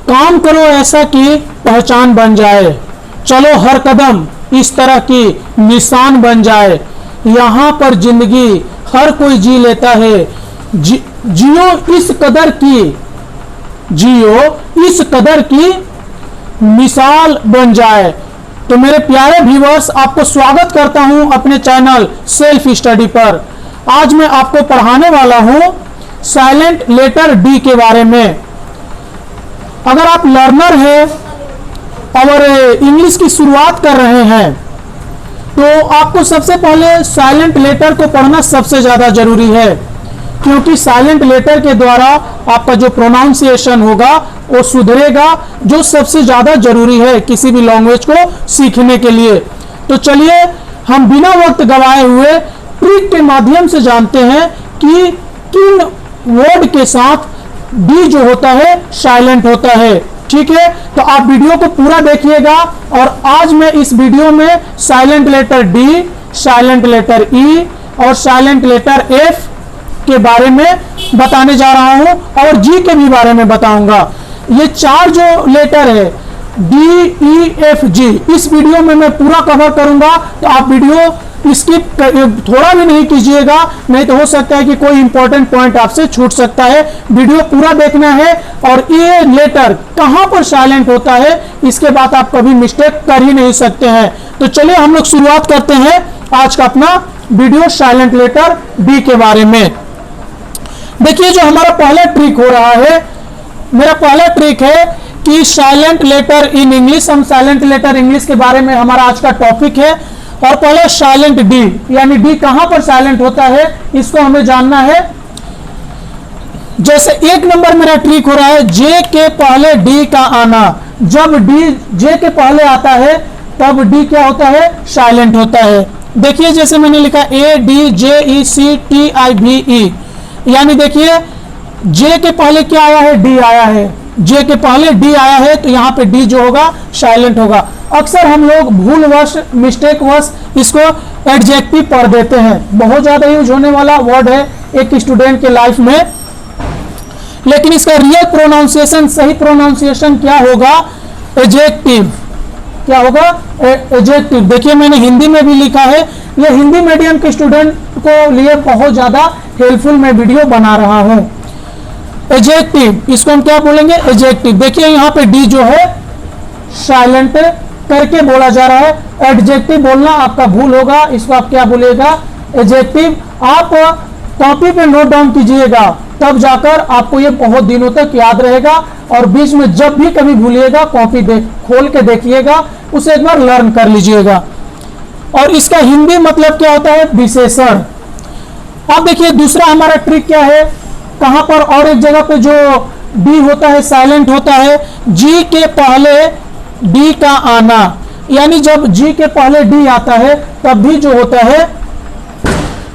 काम करो ऐसा कि पहचान बन जाए, चलो हर कदम इस तरह की निशान बन जाए। यहाँ पर जिंदगी हर कोई जी लेता है, जियो इस कदर की, जियो इस कदर की मिसाल बन जाए। तो मेरे प्यारे व्यूअर्स, आपको स्वागत करता हूं अपने चैनल सेल्फ स्टडी पर। आज मैं आपको पढ़ाने वाला हूं साइलेंट लेटर डी के बारे में। अगर आप लर्नर हैं और इंग्लिश की शुरुआत कर रहे हैं तो आपको सबसे पहले साइलेंट लेटर को पढ़ना सबसे ज़्यादा जरूरी है, क्योंकि साइलेंट लेटर के द्वारा आपका जो प्रोनाउंसिएशन होगा वो सुधरेगा, जो सबसे ज़्यादा जरूरी है किसी भी लैंग्वेज को सीखने के लिए। तो चलिए हम बिना वक्त गवाए हुए ट्रिक के माध्यम से जानते हैं कि किन वर्ड के साथ डी जो होता है साइलेंट होता है। ठीक है, तो आप वीडियो को पूरा देखिएगा और आज मैं इस वीडियो में silent letter D, silent letter E और साइलेंट लेटर एफ के बारे में बताने जा रहा हूं और जी के भी बारे में बताऊंगा। ये चार जो लेटर है डी ई एफ जी, इस वीडियो में मैं पूरा कवर करूंगा, तो आप वीडियो स्किप थोड़ा भी नहीं कीजिएगा, नहीं तो हो सकता है कि कोई इंपॉर्टेंट पॉइंट आपसे छूट सकता है। वीडियो पूरा देखना है और ये लेटर कहां पर साइलेंट होता है इसके बाद आप कभी मिस्टेक कर ही नहीं सकते हैं। तो चलिए हम लोग शुरुआत करते हैं आज का अपना वीडियो साइलेंट लेटर डी के बारे में। देखिए, जो हमारा पहला ट्रिक हो रहा है, मेरा पहला ट्रिक है कि साइलेंट लेटर इन इंग्लिश। हम साइलेंट लेटर इंग्लिश के बारे में हमारा आज का टॉपिक है और पहले साइलेंट डी, यानी डी कहां पर साइलेंट होता है इसको हमें जानना है। जैसे एक नंबर मेरा ट्रिक हो रहा है जे के पहले डी का आना। जब डी जे के पहले आता है तब डी क्या होता है, साइलेंट होता है। देखिए जैसे मैंने लिखा A D J E C T I भी ई, यानी देखिए जे के पहले क्या आया है, डी आया है। जे के पहले डी आया है तो यहाँ पे डी जो होगा साइलेंट होगा। अक्सर हम लोग भूलवश, मिस्टेक वश इसको एडजेक्टिव पढ़ देते हैं। बहुत ज़्यादा यूज होने वाला वर्ड है एक स्टूडेंट के लाइफ में, लेकिन इसका रियल प्रोनाउंसिएशन, सही प्रोनाउंसिएशन क्या होगा, एडजेक्टिव। क्या होगा, एडजेक्टिव। देखिए मैंने हिंदी में भी लिखा है, ये हिंदी मीडियम के स्टूडेंट को लिए बहुत ज़्यादा हेल्पफुल मैं वीडियो बना रहा हूँ। एडजेक्टिव, इसको हम क्या बोलेंगे, एडजेक्टिव। देखिए यहाँ पे डी जो है साइलेंट करके बोला जा रहा है। एडजेक्टिव बोलना आपका भूल होगा, इसको आप क्या बोलेगा, एडजेक्टिव। आप कॉपी पे नोट डाउन कीजिएगा, तब जाकर आपको ये बहुत दिनों तक याद रहेगा और बीच में जब भी कभी भूलिएगा कॉपी खोल के देखिएगा, उसे एक बार लर्न कर लीजिएगा। और इसका हिंदी मतलब क्या होता है, विशेषण। अब देखिए दूसरा हमारा ट्रिक क्या है, कहां पर और एक जगह पे जो डी होता है साइलेंट होता है, जी के पहले डी का आना। यानी जब जी के पहले डी आता है तब भी जो होता है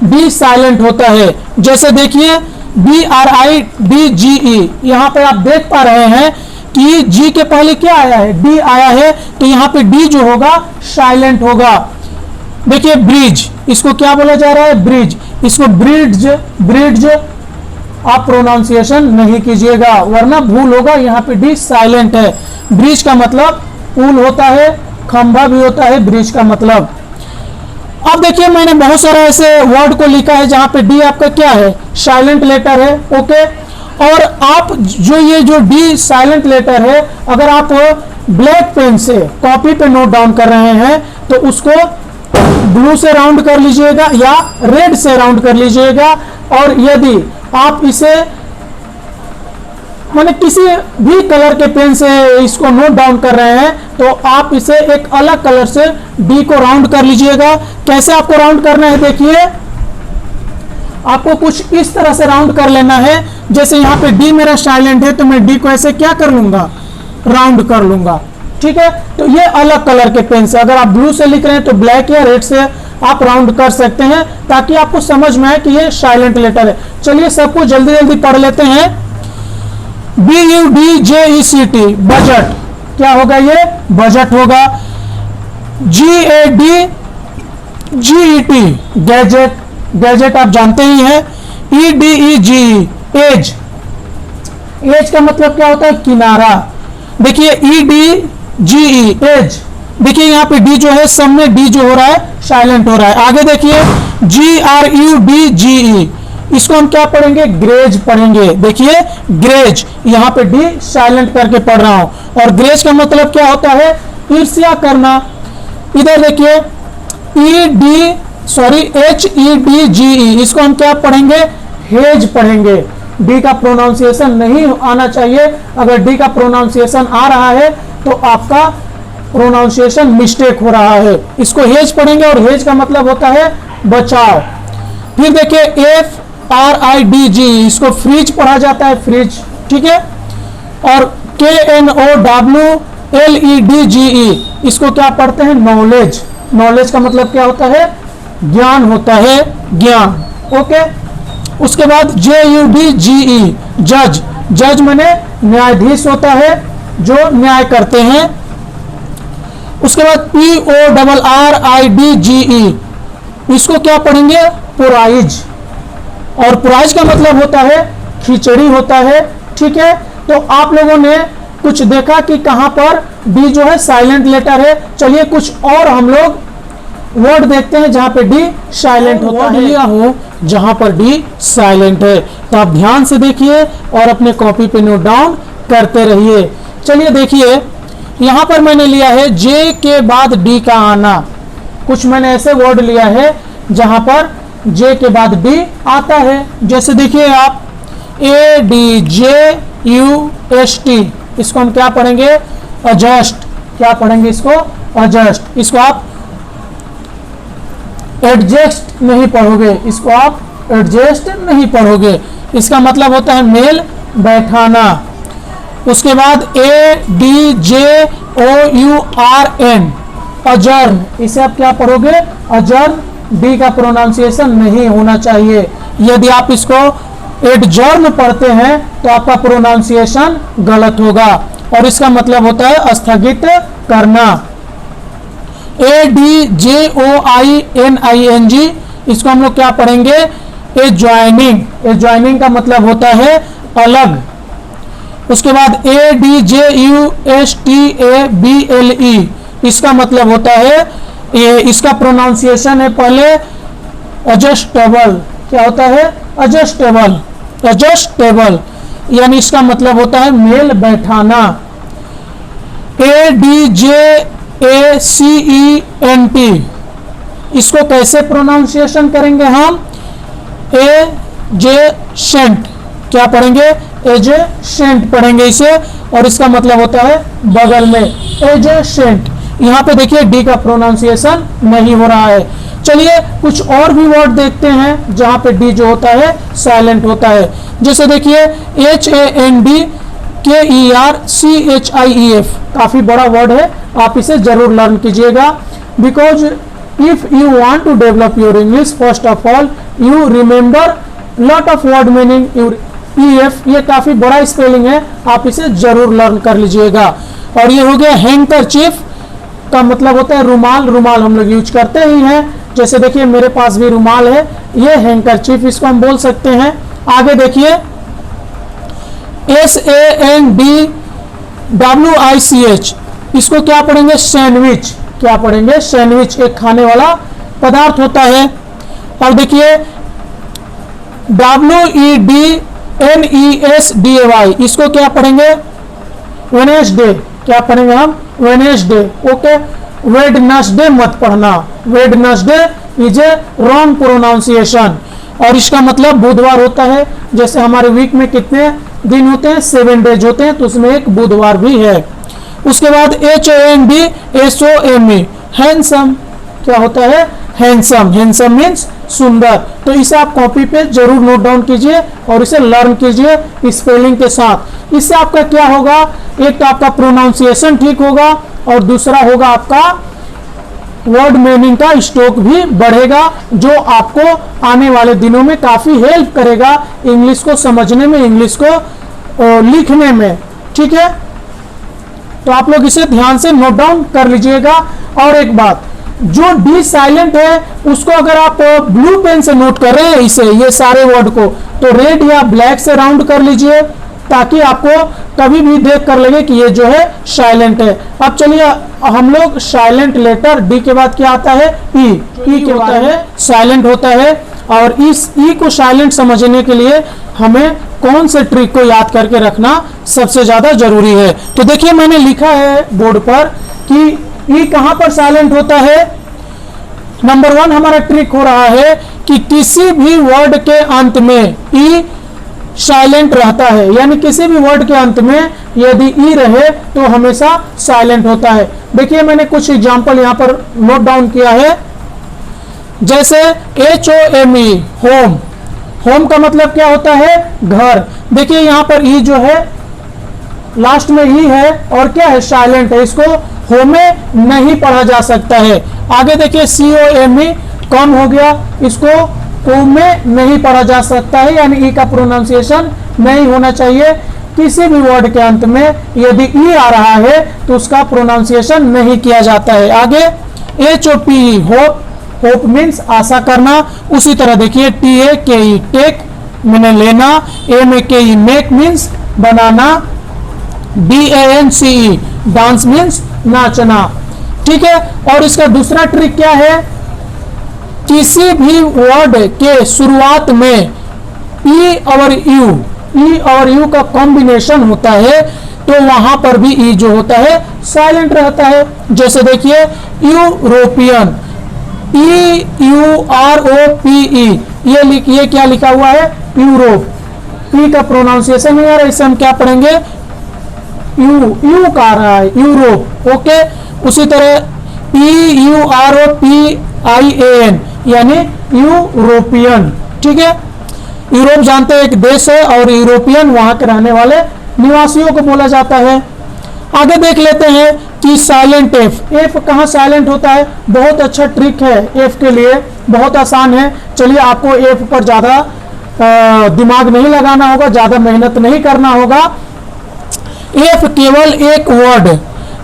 डी साइलेंट होता है। जैसे देखिए B R I D G E, यहाँ पे आप देख पा रहे हैं कि जी के पहले क्या आया है, डी आया है, तो यहाँ पे डी जो होगा साइलेंट होगा। देखिए ब्रिज, इसको क्या बोला जा रहा है, ब्रिज। इसको ब्रिड्ज, ब्रिड्ज आप प्रोनाउंसिएशन नहीं कीजिएगा वरना भूल होगा। यहाँ पे डी साइलेंट है। ब्रिज का मतलब पुल होता है, खंभा भी होता है ब्रिज का मतलब। अब देखिए मैंने बहुत सारे ऐसे वर्ड को लिखा है जहाँ पे डी आपका क्या है, साइलेंट लेटर है। ओके, और आप जो ये जो डी साइलेंट लेटर है, अगर आप ब्लैक पेन से कॉपी पे नोट डाउन कर रहे हैं तो उसको ब्लू से राउंड कर लीजिएगा या रेड से राउंड कर लीजिएगा। और यदि आप इसे माने किसी भी कलर के पेन से इसको नोट डाउन कर रहे हैं तो आप इसे एक अलग कलर से डी को राउंड कर लीजिएगा। कैसे आपको राउंड करना है, देखिए आपको कुछ इस तरह से राउंड कर लेना है। जैसे यहाँ पे डी मेरा साइलेंट है तो मैं डी को ऐसे क्या कर लूंगा, राउंड कर लूंगा। ठीक है, तो ये अलग कलर के पेन से, अगर आप ब्लू से लिख रहे हैं तो ब्लैक या रेड से आप राउंड कर सकते हैं ताकि आपको समझ में आए कि ये साइलेंट लेटर है। चलिए सबको जल्दी जल्दी पढ़ लेते हैं। B U D J E C T, budget. क्या होगा, ये बजट होगा। G A D G E T, gadget. Gadget आप जानते ही हैं। E D E G, edge. Edge का मतलब क्या होता है, किनारा। देखिए EDGE एज, देखिए यहाँ पे डी जो है सब में डी जो हो रहा है साइलेंट हो रहा है। आगे देखिए GRUDGE, इसको हम क्या पढ़ेंगे, ग्रेज पढ़ेंगे। देखिए ग्रेज, यहाँ पे डी साइलेंट करके पढ़ रहा हूं। और ग्रेज का मतलब क्या होता है, ईर्ष्या करना। इधर देखिए HEDGE, इसको हम क्या पढ़ेंगे, हेज पढ़ेंगे। डी का प्रोनाउंसिएशन नहीं आना चाहिए। अगर डी का प्रोनाउंसिएशन आ रहा है तो आपका प्रोनाउंसिएशन मिस्टेक हो रहा है। इसको हेज पढ़ेंगे और हेज का मतलब होता है बचाव। फिर देखिए FRIDG, इसको फ्रिज पढ़ा जाता है, फ्रिज, ठीक है। और KNOWLEDGE, इसको क्या पढ़ते हैं, नॉलेज। नॉलेज का मतलब क्या होता है, ज्ञान होता है, ज्ञान, ओके। उसके बाद JUDGE, जज। जज माने न्यायाधीश होता है जो न्याय करते हैं। उसके बाद PORRIDGE, इसको क्या पढ़ेंगे, पुराइज। और पुराइज का मतलब होता है खिचड़ी होता है, ठीक है। तो आप लोगों ने कुछ देखा कि कहां पर डी जो है साइलेंट लेटर है। चलिए कुछ और हम लोग वर्ड देखते हैं जहां पे डी साइलेंट होता है, लिया हो जहां पर डी साइलेंट है। तो आप ध्यान से देखिए और अपने कॉपी पे नोट डाउन करते रहिए। चलिए देखिए यहां पर मैंने लिया है जे के बाद डी का आना। कुछ मैंने ऐसे वर्ड लिया है जहां पर जे के बाद डी आता है। जैसे देखिए आप ADJUST, इसको हम क्या पढ़ेंगे, एडजस्ट। क्या पढ़ेंगे इसको, एडजस्ट। इसको आप एडजस्ट नहीं पढ़ोगे, इसको आप एडजस्ट नहीं पढ़ोगे। इसका मतलब होता है मेल बैठाना। उसके बाद ADJOURN, अजर्न, इसे आप क्या पढ़ोगे, अजर्न। डी का प्रोनाउंसिएशन नहीं होना चाहिए। यदि आप इसको एडजर्न पढ़ते हैं तो आपका प्रोनाउंसिएशन गलत होगा और इसका मतलब होता है स्थगित करना। ADJOINING, इसको हम लोग क्या पढ़ेंगे, एज्वाइनिंग। एज्वाइनिंग का मतलब होता है अलग। उसके बाद ADJUSTABLE, इसका मतलब होता है, ये इसका प्रोनाउंसिएशन है पहले एडजस्टेबल। क्या होता है, एडजस्टेबल। एडजस्टेबल यानी इसका मतलब होता है मेल बैठाना। ADJACENT, इसको कैसे प्रोनाउंसिएशन करेंगे हम, एजेसेंट। क्या पढ़ेंगे, एजेसेंट पढ़ेंगे इसे और इसका मतलब होता है बगल में, एजेसेंट। यहाँ पे देखिए डी का प्रोनाउंसिएशन नहीं हो रहा है। चलिए कुछ और भी वर्ड देखते हैं जहां पे डी जो होता है साइलेंट होता है। जैसे देखिए HANDKERCHIEF, काफी बड़ा वर्ड है, आप इसे जरूर लर्न कीजिएगा। Because if you want to develop your English, first of all you remember lot of word meaning. EF, ये काफी बड़ा स्पेलिंग है, आप इसे जरूर लर्न कर लीजिएगा। और ये हो गया हैंकरचीफ, का मतलब होता है रुमाल। रुमाल हम लोग यूज करते ही हैं। जैसे देखिए मेरे पास भी रुमाल है, ये हैंकरचीफ, इसको हम बोल सकते हैं। आगे देखिए SANDWICH, इसको क्या पढ़ेंगे, सैंडविच। क्या पढ़ेंगे, सैंडविच, एक खाने वाला पदार्थ होता है। और देखिए WEDNESDAY, इसको क्या पढ़ेंगे, वेडनेसडे। क्या पढ़ेंगे हम, वेडनेसडे, ओके। वेडनेसडे मत पढ़ना, Wednesday is a wrong pronunciation. और इसका मतलब बुधवार होता है। जैसे हमारे वीक में कितने दिन होते हैं, 7 डेज होते हैं, तो उसमें एक बुधवार भी है। उसके बाद HANDSOME, हैंडसम। क्या होता है, हैंडसम। हैंडसम मीन्स सुंदर। तो इसे आप कॉपी पे जरूर नोट डाउन कीजिए और इसे लर्न कीजिए स्पेलिंग के साथ। इससे आपका क्या होगा, एक तो आपका प्रोनाउंसिएशन ठीक होगा और दूसरा होगा आपका वर्ड मीनिंग का स्टॉक भी बढ़ेगा, जो आपको आने वाले दिनों में काफी हेल्प करेगा इंग्लिश को समझने में, इंग्लिश को लिखने में, ठीक है। तो आप लोग इसे ध्यान से नोट डाउन कर लीजिएगा। और एक बात, जो डी साइलेंट है उसको अगर आप ब्लू पेन से नोट कर रहे हैं इसे, ये सारे वर्ड को, तो रेड या ब्लैक से राउंड कर लीजिए ताकि आपको कभी भी देख कर लगे कि ये जो है साइलेंट है। अब चलिए हम लोग साइलेंट लेटर डी के बाद क्या आता है, ई के बाद है साइलेंट होता है। और इस ई को साइलेंट समझने के लिए हमें कौन से ट्रिक को याद करके रखना सबसे ज्यादा जरूरी है। तो देखिए मैंने लिखा है बोर्ड पर कि ई कहां पर साइलेंट होता है। नंबर 1 हमारा ट्रिक हो रहा है कि किसी भी वर्ड के अंत में ई साइलेंट रहता है, यानी किसी भी वर्ड के अंत में यदि ई रहे तो हमेशा साइलेंट होता है। देखिए मैंने कुछ एग्जांपल यहां पर नोट डाउन किया है, जैसे HOME होम, होम का मतलब क्या होता है, घर। देखिए यहां पर ई जो है लास्ट में ई है और क्या है, साइलेंट है, इसको होमे नहीं पढ़ा जा सकता है। आगे देखिए COME कम हो गया, इसको कोमे नहीं पढ़ा जा सकता है, यानी ई का प्रोनाउंसिएशन नहीं होना चाहिए। किसी भी वर्ड के अंत में यदि ई आ रहा है तो उसका प्रोनाउंसिएशन नहीं किया जाता है। आगे HOPE होप, होप मीन्स आशा करना। उसी तरह देखिए TAKE टेक मैंने लेना, MAKE मेक मीन्स बनाना, DANCE डांस मीन्स नाचना। ठीक है, और इसका दूसरा ट्रिक क्या है, किसी भी वर्ड के शुरुआत में ई और यू का कॉम्बिनेशन होता है तो वहां पर भी ई जो होता है साइलेंट रहता है। जैसे देखिए यूरोपियन, EUROPE, ये क्या लिखा हुआ है, यूरोप। पी का प्रोनाउंसिएशन नहीं आ रहा, इसे हम क्या पढ़ेंगे, यू का आ रहा है, यूरोप। ओके, उसी तरह EUROPIAN यानी यूरोपियन। ठीक है, यूरोप जानते हैं एक देश है और यूरोपियन वहां के रहने वाले निवासियों को बोला जाता है। आगे देख लेते हैं कि साइलेंट एफ कहां साइलेंट होता है। बहुत अच्छा ट्रिक है एफ के लिए, बहुत आसान है। चलिए आपको एफ पर ज्यादा दिमाग नहीं लगाना होगा, ज्यादा मेहनत नहीं करना होगा। एफ केवल एक वर्ड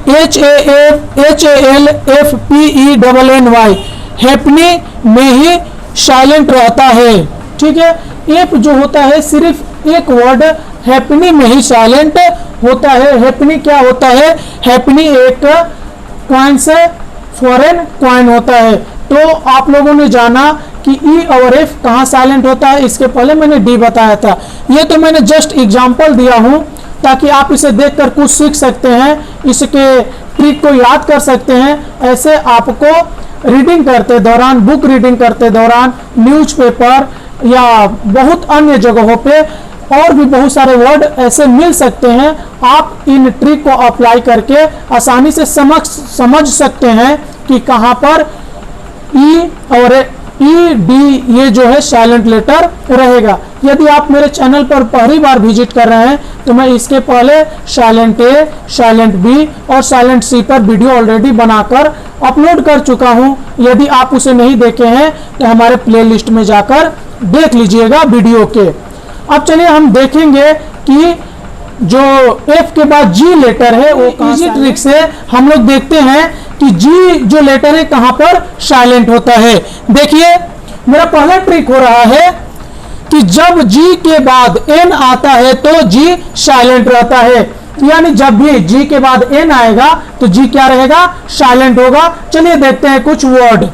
HALFPENNY हैप्पनी में ही साइलेंट रहता है। ठीक है, एफ जो होता है सिर्फ एक वर्ड हैप्पनी में ही साइलेंट होता है। हैप्पनी क्या होता है, हैप्पनी एक कॉइन से फॉरेन कॉइन होता है। तो आप लोगों ने जाना कि ई और एफ कहाँ साइलेंट होता है, इसके पहले मैंने डी बताया था। ये तो मैंने जस्ट एग्जांपल दिया हूं ताकि आप इसे देखकर कुछ सीख सकते हैं, इसके ट्रिक को याद कर सकते हैं। ऐसे आपको रीडिंग करते दौरान, बुक रीडिंग करते दौरान, न्यूज़पेपर या बहुत अन्य जगहों पे और भी बहुत सारे वर्ड ऐसे मिल सकते हैं। आप इन ट्रिक को अप्लाई करके आसानी से समझ सकते हैं कि कहां पर ई और डी ये जो है साइलेंट लेटर रहेगा। यदि आप मेरे चैनल पर पहली बार विजिट कर रहे हैं तो मैं इसके पहले साइलेंट ए, साइलेंट बी और साइलेंट सी पर वीडियो ऑलरेडी बनाकर अपलोड कर चुका हूं। यदि आप उसे नहीं देखे हैं तो हमारे प्लेलिस्ट में जाकर देख लीजिएगा वीडियो के। अब चलिए हम देखेंगे कि जो एफ के बाद जी लेटर है वो इजी ट्रिक से हम लोग देखते हैं कि जी जो लेटर है कहां पर साइलेंट होता है। देखिए मेरा पहला ट्रिक हो रहा है कि जब जी के बाद एन आता है तो जी साइलेंट रहता है, यानी जब भी जी के बाद एन आएगा तो जी क्या रहेगा, साइलेंट होगा। चलिए देखते हैं कुछ वर्ड।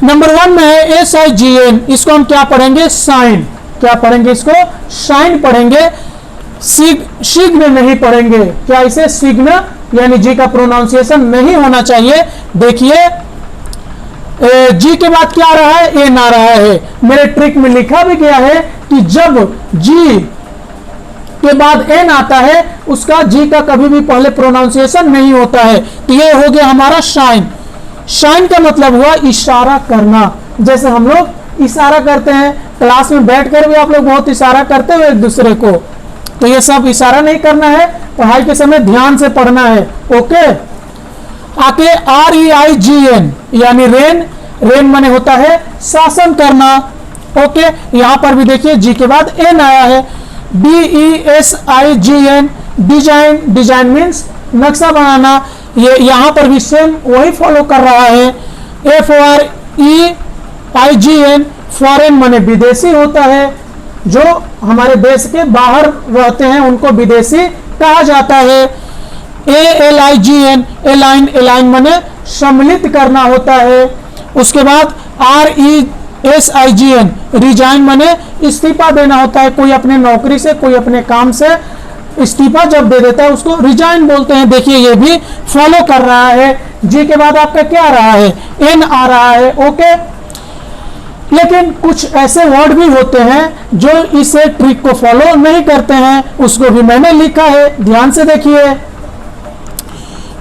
नंबर 1 में है SIGN, इसको हम क्या पढ़ेंगे, साइन। क्या पढ़ेंगे, इसको साइन पढ़ेंगे, सिग्न नहीं पढ़ेंगे। क्या इसे सिग्न, यानी जी का प्रोनाउंसिएशन नहीं होना चाहिए। देखिए जी के बाद क्या आ रहा है, एन आ रहा है। मेरे ट्रिक में लिखा भी गया है कि जब जी के बाद एन आता है उसका जी का कभी भी पहले प्रोनाउंसिएशन नहीं होता है। तो ये हो गया हमारा साइन। साइन का मतलब हुआ इशारा करना। जैसे हम लोग इशारा करते हैं, क्लास में बैठकर भी आप लोग बहुत इशारा करते हो एक दूसरे को, तो ये सब इशारा नहीं करना है, पढ़ाई के समय ध्यान से पढ़ना है। ओके, आके REIGN यानी रेन, रेन माने होता है शासन करना। ओके, यहां पर भी देखिए जी के बाद एन आया है। DESIGN डिजाइन, डिजाइन मीन्स नक्शा बनाना, ये यहां पर भी सेम वही फॉलो कर रहा है। FOREIGN फॉरेन माने विदेशी होता है। जो हमारे देश के बाहर रहते हैं उनको विदेशी कहा जाता है। ALIGN, एलाइन, एलाइन माने सम्मिलित करना होता है। उसके बाद RESIGN, रिजाइन माने इस्तीफा देना होता है। कोई अपने नौकरी से, कोई अपने काम से इस्तीफा जब दे देता है उसको रिजाइन बोलते हैं। देखिए ये भी फॉलो कर रहा है। जी के बाद आपका क्या आ रहा है, N आ रहा है। ओके, लेकिन कुछ ऐसे वर्ड भी होते हैं जो इस ट्रिक को फॉलो नहीं करते हैं, उसको भी मैंने लिखा है, ध्यान से देखिए।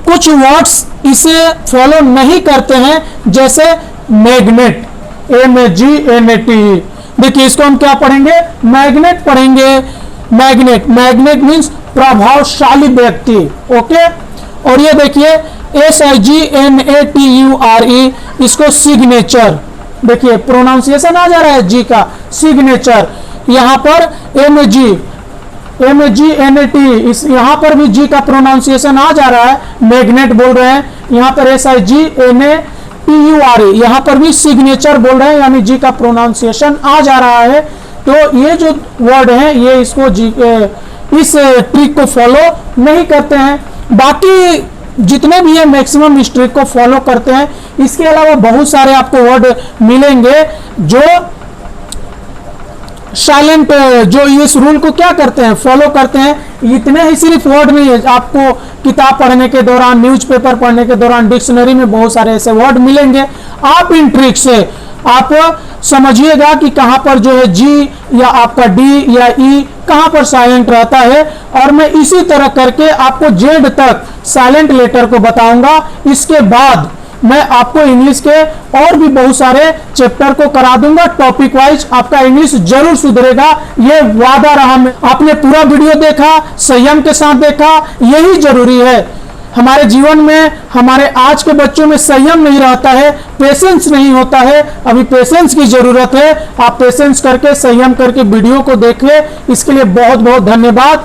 कुछ वर्ड्स इसे फॉलो नहीं करते हैं, जैसे मैग्नेट, MAGNET। देखिए इसको हम क्या पढ़ेंगे, मैग्नेट पढ़ेंगे। मैग्नेट, मैग्नेट मीन्स प्रभावशाली व्यक्ति। ओके, और ये देखिए SIGNATURE, इसको सिग्नेचर, देखिए प्रोनाउंसिएशन आ जा रहा है जी का, सिग्नेचर। यहाँ पर MAGNET, इस यहाँ पर भी जी का प्रोनाउंसिएशन आ जा रहा है, मैग्नेट बोल रहे हैं। यहाँ पर SIGNATURE, यहाँ पर भी सिग्नेचर बोल रहे हैं, यानी जी का प्रोनाउंसिएशन आ जा रहा है। तो ये जो वर्ड हैं ये इसको इस ट्रिक को फॉलो नहीं करते हैं। बाकी जितने भी है मैक्सिमम इस ट्रिक को फॉलो करते हैं। इसके अलावा बहुत सारे आपको वर्ड मिलेंगे जो साइलेंट, जो इस रूल को क्या करते हैं, फॉलो करते हैं। इतने ही सिर्फ वर्ड नहीं है, आपको किताब पढ़ने के दौरान, न्यूज़पेपर पढ़ने के दौरान डिक्शनरी में बहुत सारे ऐसे वर्ड मिलेंगे। आप इन ट्रिक से आप समझिएगा कि कहां पर जो है जी या आपका डी या ई कहां पर साइलेंट रहता है, और मैं इसी तरह करके आपको जेड तक साइलेंट लेटर को बताऊंगा। इसके बाद मैं आपको इंग्लिश के और भी बहुत सारे चैप्टर को करा दूंगा टॉपिक वाइज। आपका इंग्लिश जरूर सुधरेगा, ये वादा रहा। आपने पूरा वीडियो देखा, संयम के साथ देखा, यही जरूरी है। हमारे जीवन में, हमारे आज के बच्चों में संयम नहीं रहता है, पेशेंस नहीं होता है। अभी पेशेंस की जरूरत है। आप पेशेंस करके, संयम करके वीडियो को देखें। इसके लिए बहुत बहुत धन्यवाद।